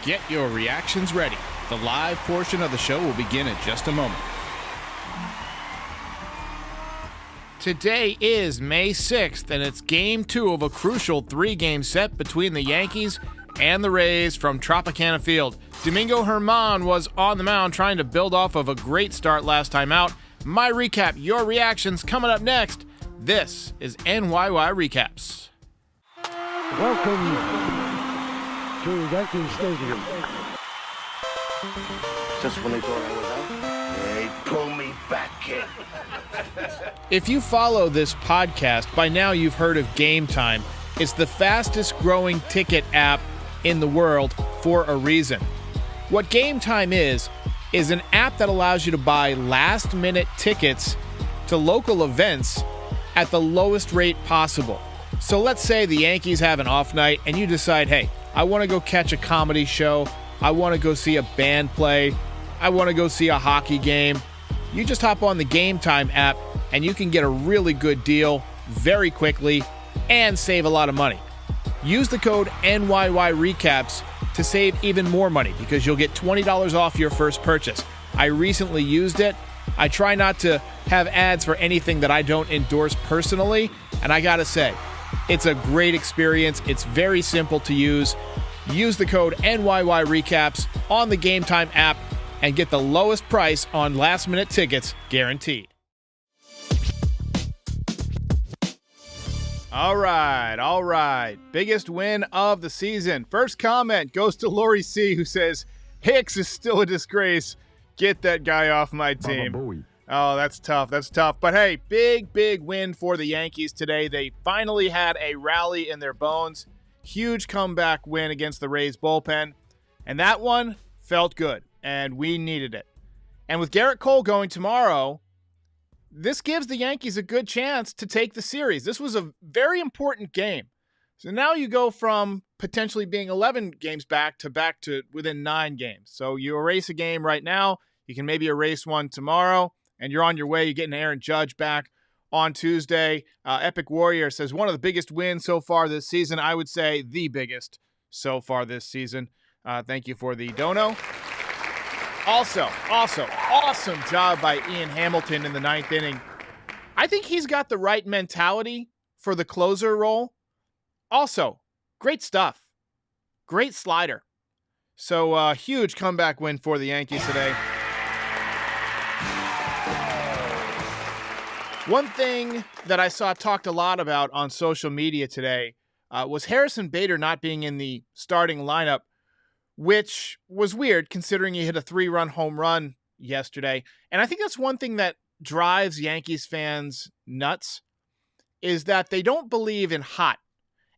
Get your reactions ready. The live portion of the show will begin in just a moment. Today is May 6th, and it's Game 2 of a crucial 3-game set between the Yankees and the Rays from Tropicana Field. Domingo German was on the mound trying to build off of a great start last time out. My recap, your reactions coming up next. This is NYY Recaps. Welcome to Yankee Stadium. Just when they thought I was out, they pull me back in. If you follow this podcast, by now you've heard of Game Time. It's the fastest growing ticket app in the world for a reason. What Game Time is an app that allows you to buy last minute tickets to local events at the lowest rate possible. So let's say the Yankees have an off night and you decide, hey, I want to go catch a comedy show. I want to go see a band play. I want to go see a hockey game. You just hop on the Game Time app and you can get a really good deal very quickly and save a lot of money. Use the code NYY Recaps to save even more money because you'll get $20 off your first purchase. I recently used it. I try not to have ads for anything that I don't endorse personally, and I gotta say, it's a great experience. It's very simple to use. Use the code NYY Recaps on the Game Time app and get the lowest price on last-minute tickets guaranteed. All right. Biggest win of the season. First comment goes to Lori C., who says, Hicks is still a disgrace. Get that guy off my team. Oh, that's tough. But hey, big win for the Yankees today. They finally had a rally in their bones. Huge comeback win against the Rays bullpen. And that one felt good, and we needed it. And with Garrett Cole going tomorrow, this gives the Yankees a good chance to take the series. This was a very important game. So now you go from potentially being 11 games back to within 9 games. So you erase a game right now. You can maybe erase one tomorrow, and you're on your way. You're getting Aaron Judge back on Tuesday. Epic Warrior says, one of the biggest wins so far this season. I would say the biggest so far this season. Thank you for the dono. Also, awesome job by Ian Hamilton in the 9th inning. I think he's got the right mentality for the closer role. Also, great stuff. Great slider. So, huge comeback win for the Yankees today. One thing that I saw talked a lot about on social media today was Harrison Bader not being in the starting lineup, which was weird considering he hit a 3-run home run yesterday. And I think that's one thing that drives Yankees fans nuts, is that they don't believe in hot,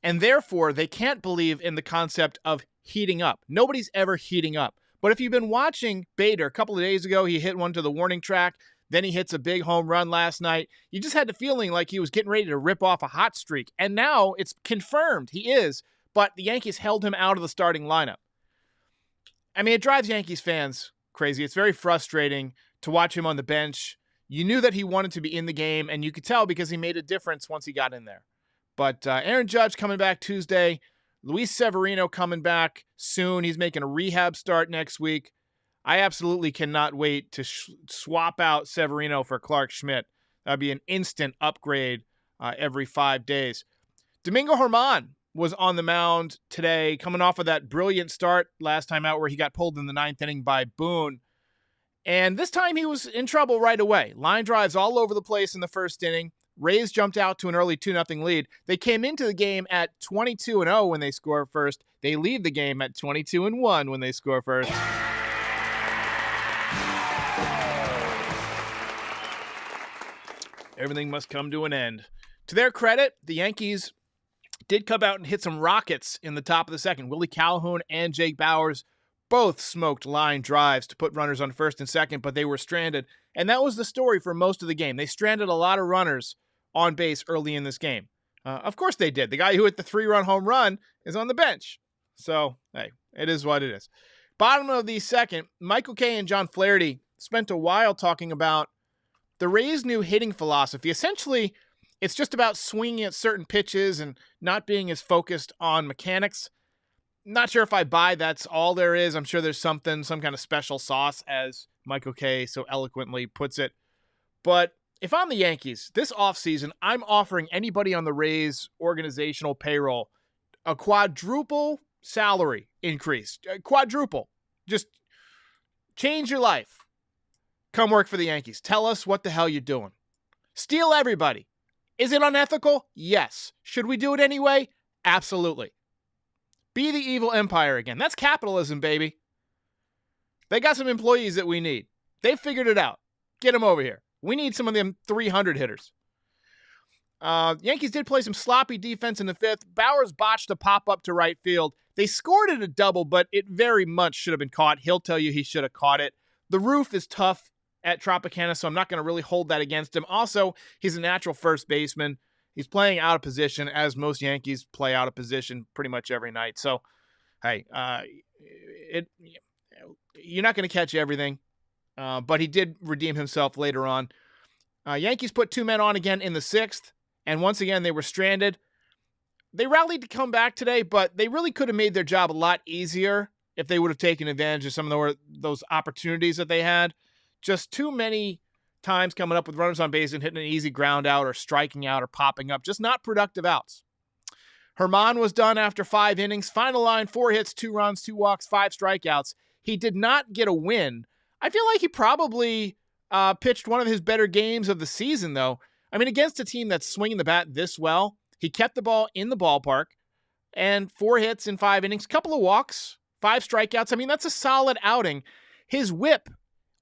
and therefore they can't believe in the concept of heating up. Nobody's ever heating up. But if you've been watching Bader, a couple of days ago, he hit one to the warning track. Then he hits a big home run last night. You just had the feeling like he was getting ready to rip off a hot streak. And now it's confirmed he is, but the Yankees held him out of the starting lineup. I mean, it drives Yankees fans crazy. It's very frustrating to watch him on the bench. You knew that he wanted to be in the game, and you could tell because he made a difference once he got in there. But Aaron Judge coming back Tuesday. Luis Severino coming back soon. He's making a rehab start next week. I absolutely cannot wait to swap out Severino for Clark Schmidt. That'd be an instant upgrade every 5 days. Domingo German was on the mound today, coming off of that brilliant start last time out where he got pulled in the 9th inning by Boone. And this time he was in trouble right away. Line drives all over the place in the first inning. Rays jumped out to an early 2-0 lead. They came into the game at 22-0 when they score first. They leave the game at 22-1 when they score first. Everything must come to an end. To their credit, the Yankees did come out and hit some rockets in the top of the second. Willie Calhoun and Jake Bauers both smoked line drives to put runners on first and second, but they were stranded. And that was the story for most of the game. They stranded a lot of runners on base early in this game. Of course they did. The guy who hit the 3-run home run is on the bench. So, hey, it is what it is. Bottom of the second, Michael Kay and John Flaherty spent a while talking about the Rays' new hitting philosophy. Essentially, it's just about swinging at certain pitches and not being as focused on mechanics. Not sure if I buy that's all there is. I'm sure there's some kind of special sauce, as Michael Kay so eloquently puts it. But if I'm the Yankees, this offseason, I'm offering anybody on the Rays organizational payroll a quadruple salary increase. Quadruple. Just change your life. Come work for the Yankees. Tell us what the hell you're doing. Steal everybody. Is it unethical? Yes. Should we do it anyway? Absolutely. Be the evil empire again. That's capitalism, baby. They got some employees that we need. They figured it out. Get them over here. We need some of them 300 hitters. Yankees did play some sloppy defense in the fifth. Bowers botched a pop-up to right field. They scored it a double, but it very much should have been caught. He'll tell you he should have caught it. The roof is tough at Tropicana, so I'm not going to really hold that against him. Also, he's a natural first baseman. He's playing out of position, as most Yankees play out of position pretty much every night. So, hey, you're not going to catch everything. But he did redeem himself later on. Yankees put 2 men on again in the sixth, and once again they were stranded. They rallied to come back today, but they really could have made their job a lot easier if they would have taken advantage of some of those opportunities that they had. Just too many times coming up with runners on base and hitting an easy ground out or striking out or popping up. Just not productive outs. German was done after 5 innings. Final line, 4 hits, 2 runs, 2 walks, 5 strikeouts. He did not get a win. I feel like he probably pitched one of his better games of the season, though. I mean, against a team that's swinging the bat this well, he kept the ball in the ballpark, and 4 hits in 5 innings, couple of walks, 5 strikeouts. I mean, that's a solid outing. His whip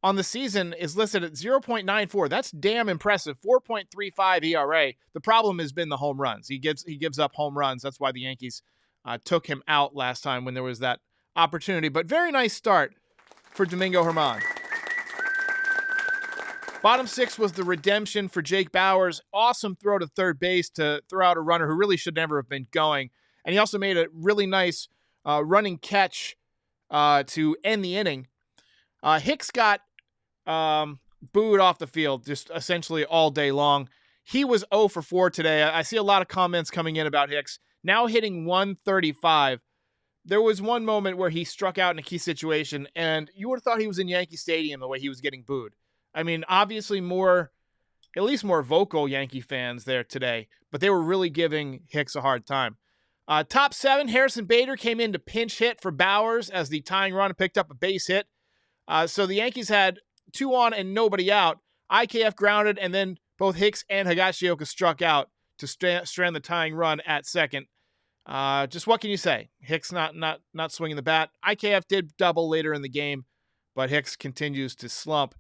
on the season is listed at 0.94. That's damn impressive. 4.35 ERA. The problem has been the home runs. He gives up home runs. That's why the Yankees took him out last time when there was that opportunity. But very nice start for Domingo German. Bottom 6 was the redemption for Jake Bowers. Awesome throw to third base to throw out a runner who really should never have been going. And he also made a really nice running catch to end the inning. Hicks got booed off the field just essentially all day long. He was 0 for 4 today. I see a lot of comments coming in about Hicks. Now hitting 135. There was one moment where he struck out in a key situation, and you would have thought he was in Yankee Stadium the way he was getting booed. I mean, obviously at least more vocal Yankee fans there today, but they were really giving Hicks a hard time. Top 7, Harrison Bader came in to pinch hit for Bowers as the tying run picked up a base hit. So the Yankees had 2 on and nobody out. IKF grounded, and then both Hicks and Higashioka struck out to strand the tying run at second. Just what can you say? Hicks not swinging the bat. IKF did double later in the game, but Hicks continues to slump.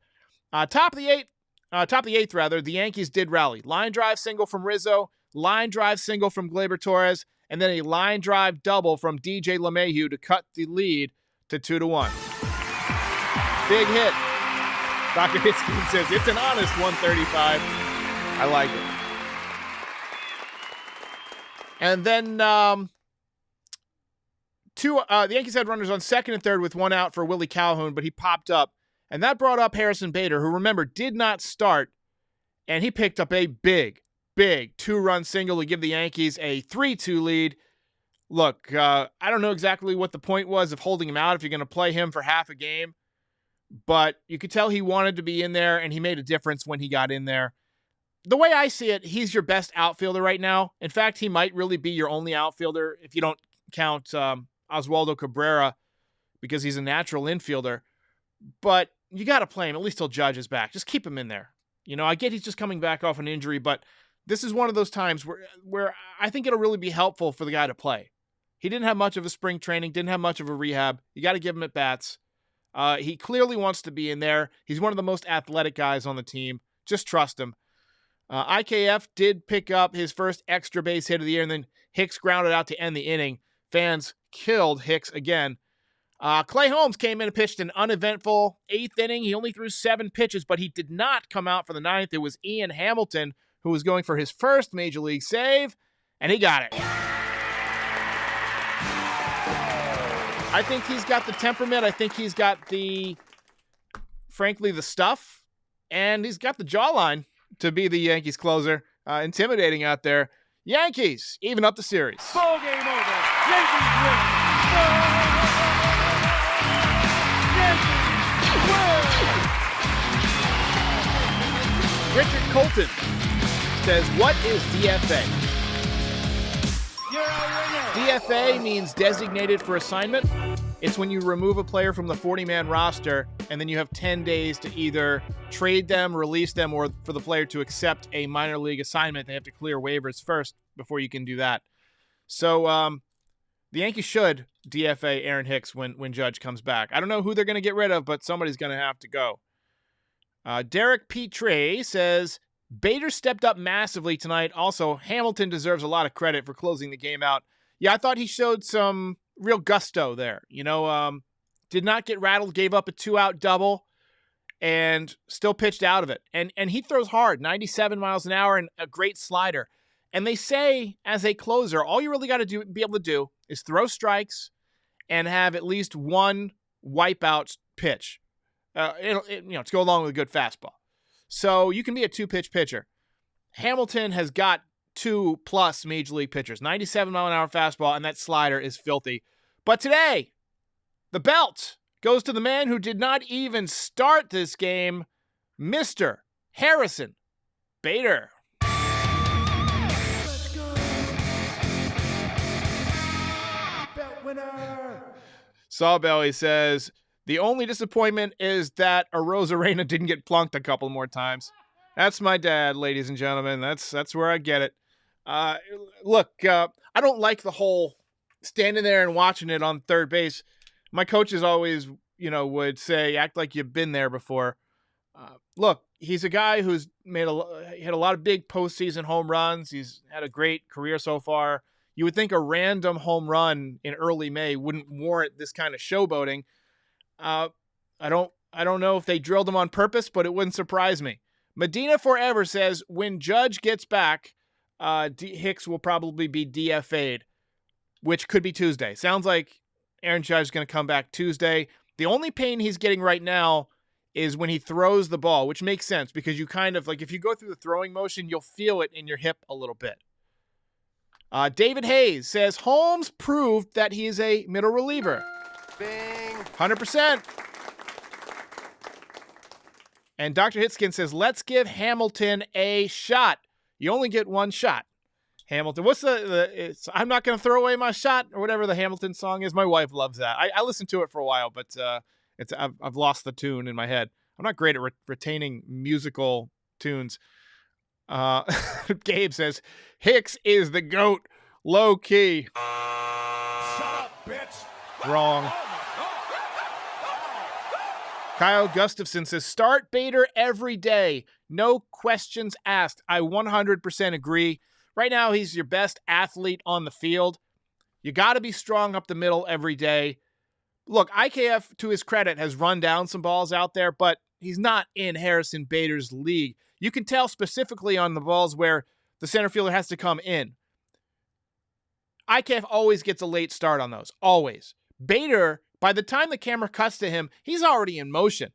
Top of the eighth, the Yankees did rally. Line drive single from Rizzo, line drive single from Gleyber Torres, and then a line drive double from DJ LeMahieu to cut the lead to 2-1. Big hit. Dr. Hitzkin says it's an honest 135. I like it. And then the Yankees had runners on second and third with 1 out for Willie Calhoun, but he popped up. And that brought up Harrison Bader, who, remember, did not start. And he picked up a big 2-run single to give the Yankees a 3-2 lead. Look, I don't know exactly what the point was of holding him out if you're going to play him for half a game. But you could tell he wanted to be in there, and he made a difference when he got in there. The way I see it, he's your best outfielder right now. In fact, he might really be your only outfielder if you don't count Oswaldo Cabrera, because he's a natural infielder. But you got to play him at least till Judge is back. Just keep him in there. You know, I get he's just coming back off an injury, but this is one of those times where I think it'll really be helpful for the guy to play. He didn't have much of a spring training, didn't have much of a rehab. You got to give him at bats. He clearly wants to be in there. He's one of the most athletic guys on the team. Just trust him. IKF did pick up his first extra base hit of the year, and then Hicks grounded out to end the inning. Fans killed Hicks again. Clay Holmes came in and pitched an uneventful 8th inning. He only threw 7 pitches, but he did not come out for the 9th. It was Ian Hamilton who was going for his first Major League save, and he got it. I think he's got the temperament. I think he's got frankly, the stuff, and he's got the jawline to be the Yankees closer. Intimidating out there. Yankees even up the series. Ball game over. Yankees win. Richard Colton says, what is DFA? DFA means designated for assignment. It's when you remove a player from the 40-man roster, and then you have 10 days to either trade them, release them, or for the player to accept a minor league assignment. They have to clear waivers first before you can do that. So the Yankees should DFA Aaron Hicks when Judge comes back. I don't know who they're going to get rid of, but somebody's going to have to go. Derek Petre says, Bader stepped up massively tonight. Also, Hamilton deserves a lot of credit for closing the game out. Yeah, I thought he showed some real gusto there. Did not get rattled, gave up a 2-out double, and still pitched out of it. And he throws hard, 97 miles an hour, and a great slider. And they say, as a closer, all you really got to be able to do is throw strikes and have at least one wipeout pitch. To go along with a good fastball. So you can be a 2-pitch pitcher. Hamilton has got 2+ major league pitchers, 97-mile-an-hour fastball, and that slider is filthy. But today, the belt goes to the man who did not even start this game, Mr. Harrison Bader. Let's go. Belt winner. Sawbelly says, the only disappointment is that Arozarena didn't get plunked a couple more times. That's my dad, ladies and gentlemen. That's where I get it. Look, I don't like the whole standing there and watching it on third base. My coaches always, would say, act like you've been there before. Look, he's a guy who's hit a lot of big postseason home runs. He's had a great career so far. You would think a random home run in early May wouldn't warrant this kind of showboating. I don't know if they drilled him on purpose, but it wouldn't surprise me. Medina Forever says, when Judge gets back, Hicks will probably be DFA'd, which could be Tuesday. Sounds like Aaron Judge is going to come back Tuesday. The only pain he's getting right now is when he throws the ball, which makes sense because you kind of, like, if you go through the throwing motion, you'll feel it in your hip a little bit. David Hayes says, Holmes proved that he is a middle reliever. Bing. 100%. And Dr. Hitskin says, let's give Hamilton a shot. You only get one shot. Hamilton, what's it's I'm not going to throw away my shot, or whatever the Hamilton song is. My wife loves that. I listened to it for a while, but I've lost the tune in my head. I'm not great at retaining musical tunes. Gabe says, Hicks is the GOAT, low key. Shut up, bitch. Wrong. Kyle Gustafson says, start Bader every day. No questions asked. I 100% agree. Right now, he's your best athlete on the field. You got to be strong up the middle every day. Look, IKF, to his credit, has run down some balls out there, but he's not in Harrison Bader's league. You can tell specifically on the balls where the center fielder has to come in. IKF always gets a late start on those. Always. Bader, by the time the camera cuts to him, he's already in motion.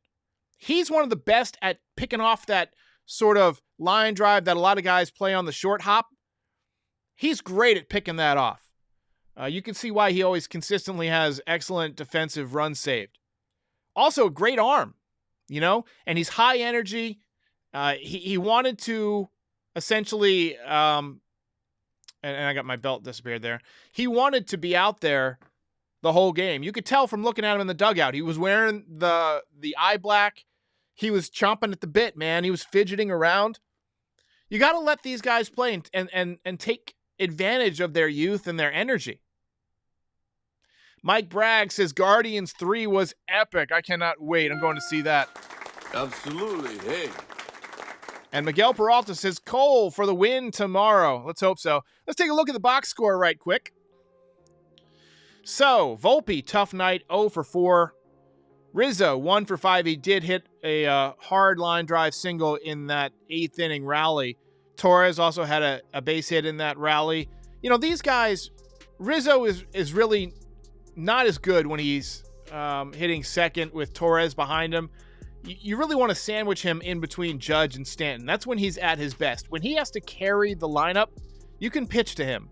He's one of the best at picking off that sort of line drive that a lot of guys play on the short hop. He's great at picking that off. You can see why he always consistently has excellent defensive runs saved. Also, a great arm, and he's high energy. He wanted to essentially, and I got my belt disappeared there. He wanted to be out there the whole game. You could tell from looking at him in the dugout. He was wearing the eye black. He was chomping at the bit, man. He was fidgeting around. You got to let these guys play and take advantage of their youth and their energy. Mike Bragg says Guardians 3 was epic. I cannot wait. I'm going to see that. Absolutely. Hey. And Miguel Peralta says Cole for the win tomorrow. Let's hope so. Let's take a look at the box score right quick. So, Volpe, tough night, 0 for 4. Rizzo, 1 for 5. He did hit a hard line drive single in that 8th inning rally. Torres also had a base hit in that rally. These guys, Rizzo is really not as good when he's hitting second with Torres behind him. You really want to sandwich him in between Judge and Stanton. That's when he's at his best. When he has to carry the lineup, you can pitch to him.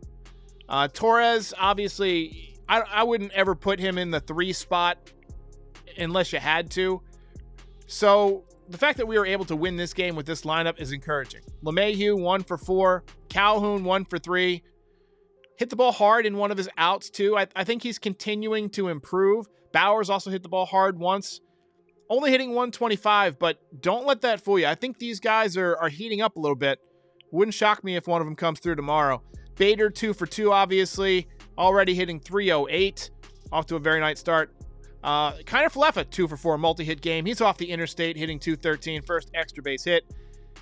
Torres, obviously, I wouldn't ever put him in the 3 spot unless you had to. So the fact that we were able to win this game with this lineup is encouraging. LeMahieu 1 for 4, Calhoun 1 for 3. Hit the ball hard in one of his outs too. I think he's continuing to improve. Bowers also hit the ball hard once. Only hitting 125, but don't let that fool you. I think these guys are heating up a little bit. Wouldn't shock me if one of them comes through tomorrow. Bader 2 for 2, obviously. Already hitting 308. Off to a very nice start. Kind of Falefa 2 for 4, multi-hit game. He's off the interstate, hitting 213. First extra base hit.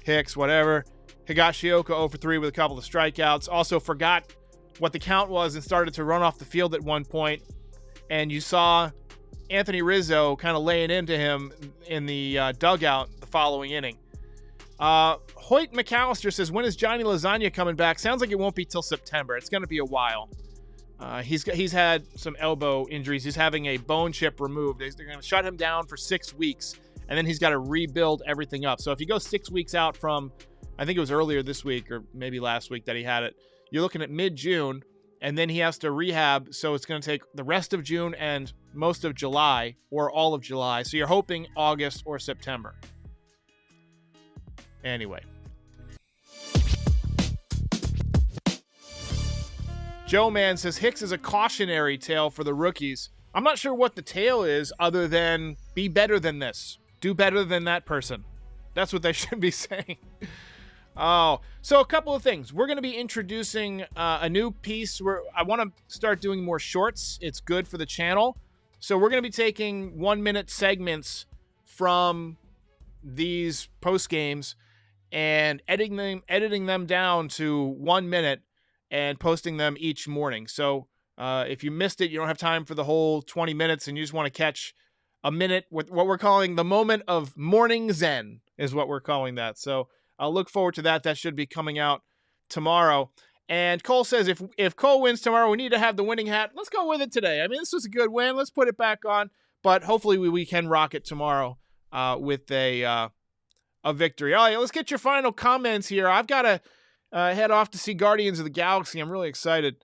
Hicks, whatever. Higashioka 0 for 3 with a couple of strikeouts. Also forgot what the count was and started to run off the field at one point. And you saw Anthony Rizzo kind of laying into him in the dugout the following inning. Hoyt McAllister says, when is Johnny Lasagna coming back? Sounds like it won't be till September. It's going to be a while. He's had some elbow injuries. He's having a bone chip removed. They're going to shut him down for 6 weeks, and then he's got to rebuild everything up. So if you go 6 weeks out from, I think it was earlier this week or maybe last week that he had it, you're looking at mid-June, and then he has to rehab. So it's going to take the rest of June and most of July or all of July. So you're hoping August or September. Anyway. Joe Man says Hicks is a cautionary tale for the rookies. I'm not sure what the tale is other than be better than this. Do better than that person. That's what they should be saying. Oh, so a couple of things. We're going to be introducing a new piece where I want to start doing more shorts. It's good for the channel. So we're going to be taking 1-minute segments from these post games and editing them down to 1 minute and posting them each morning. So if you missed it, you don't have time for the whole 20 minutes and you just want to catch a minute with what we're calling the moment of morning zen is what we're calling that. So I'll look forward to that. That should be coming out tomorrow. And Cole says, if Cole wins tomorrow, we need to have the winning hat. Let's go with it today. I mean, this was a good win. Let's put it back on. But hopefully we can rock it tomorrow with a victory. All right, let's get your final comments here. I've got to head off to see Guardians of the Galaxy. I'm really excited.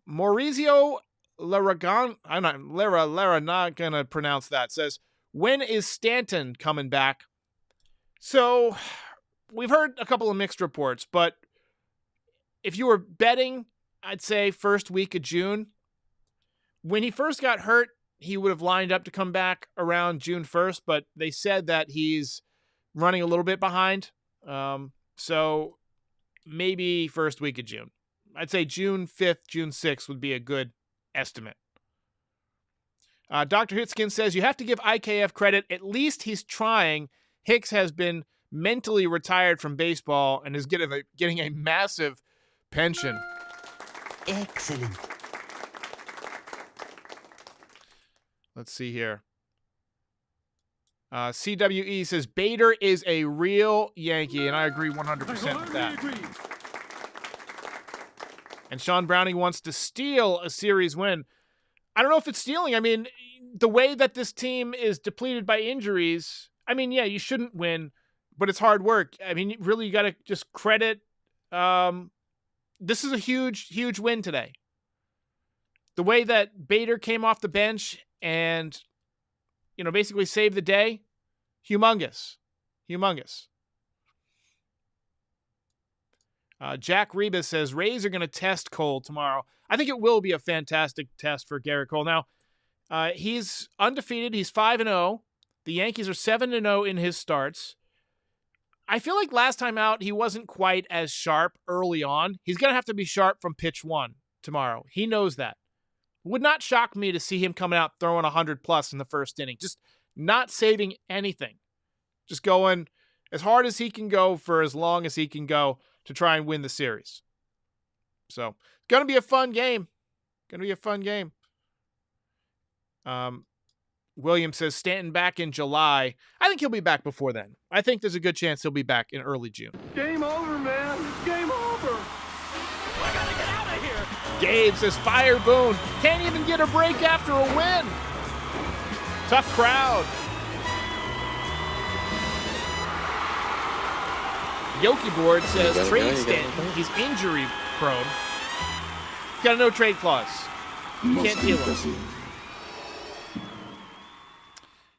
Maurizio Laragon, I'm not going to pronounce that, says, when is Stanton coming back? So we've heard a couple of mixed reports, but if you were betting, I'd say first week of June. When he first got hurt, he would have lined up to come back around June 1st, but they said that he's running a little bit behind. So maybe first week of June. I'd say June 5th, June 6th would be a good estimate. Dr. Hitskin says, you have to give IKF credit. At least he's trying. Hicks has been mentally retired from baseball and is getting a massive pension. Excellent. Let's see here. CWE says, Bader is a real Yankee, and I agree 100% with that. And Sean Browning wants to steal a series win. I don't know if it's stealing. I mean, the way that this team is depleted by injuries, I mean, yeah, you shouldn't win, but it's hard work. I mean, really, you got to just credit. This is a huge, huge win today. The way that Bader came off the bench and, basically saved the day, humongous. Jack Rebus says, Rays are going to test Cole tomorrow. I think it will be a fantastic test for Garrett Cole. Now, he's undefeated. He's 5-0. The Yankees are 7-0 in his starts. I feel like last time out, he wasn't quite as sharp early on. He's going to have to be sharp from pitch 1 tomorrow. He knows that. Would not shock me to see him coming out throwing 100+ in the first inning. Just not saving anything. Just going as hard as he can go for as long as he can go to try and win the series. So, it's going to be a fun game. William says Stanton back in July. I think he'll be back before then. I think there's a good chance he'll be back in early June. Game over, man. It's game over. I gotta get out of here. Gabe says Fire Boone can't even get a break after a win. Tough crowd. Yoki Board says trade Stanton. He's injury prone. Got a no trade clause. Can't feel him.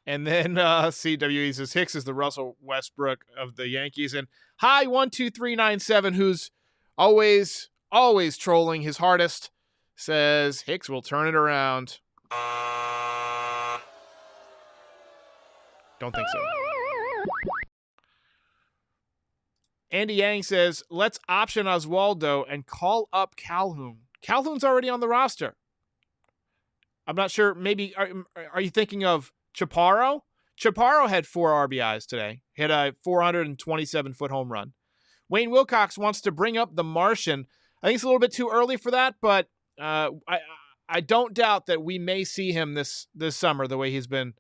And then CWE says Hicks is the Russell Westbrook of the Yankees. And hi 12397, who's always trolling his hardest, says Hicks will turn it around. Don't think so. Andy Yang says, let's option Oswaldo and call up Calhoun. Calhoun's already on the roster. I'm not sure. Maybe, are you thinking of Chaparro? Chaparro had 4 RBIs today. Hit a 427-foot home run. Wayne Wilcox wants to bring up the Martian. I think it's a little bit too early for that, but I don't doubt that we may see him this summer the way he's been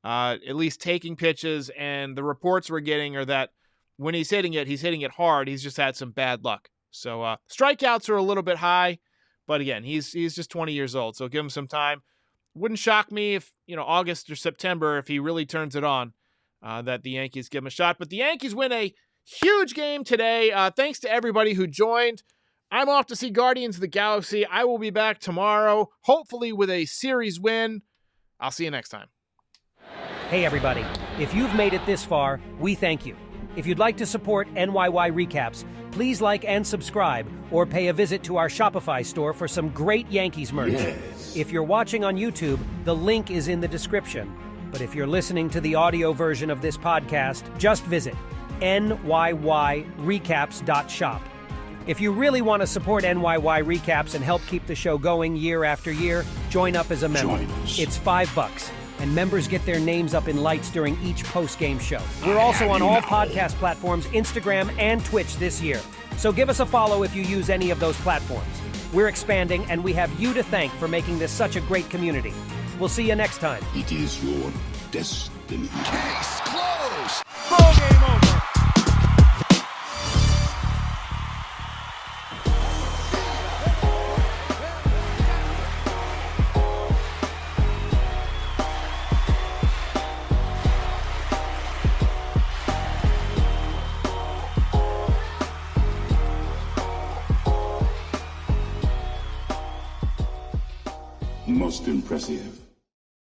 at least taking pitches, and the reports we're getting are that when he's hitting it hard. He's just had some bad luck. So strikeouts are a little bit high, but again, he's just 20 years old, so give him some time. Wouldn't shock me if, August or September, if he really turns it on, that the Yankees give him a shot. But the Yankees win a huge game today. Thanks to everybody who joined. I'm off to see Guardians of the Galaxy. I will be back tomorrow, hopefully with a series win. I'll see you next time. Hey everybody, if you've made it this far, we thank you. If you'd like to support NYY Recaps, please like and subscribe or pay a visit to our Shopify store for some great Yankees merch. Yes. If you're watching on YouTube, the link is in the description. But if you're listening to the audio version of this podcast, just visit NYYRecaps.shop. If you really want to support NYY Recaps and help keep the show going year after year, join up as a member. It's $5. And members get their names up in lights during each post-game show. We're also on all podcast platforms, Instagram and Twitch this year. So give us a follow if you use any of those platforms. We're expanding, and we have you to thank for making this such a great community. We'll see you next time. It is your destiny. Case closed. Ball game over. Most impressive.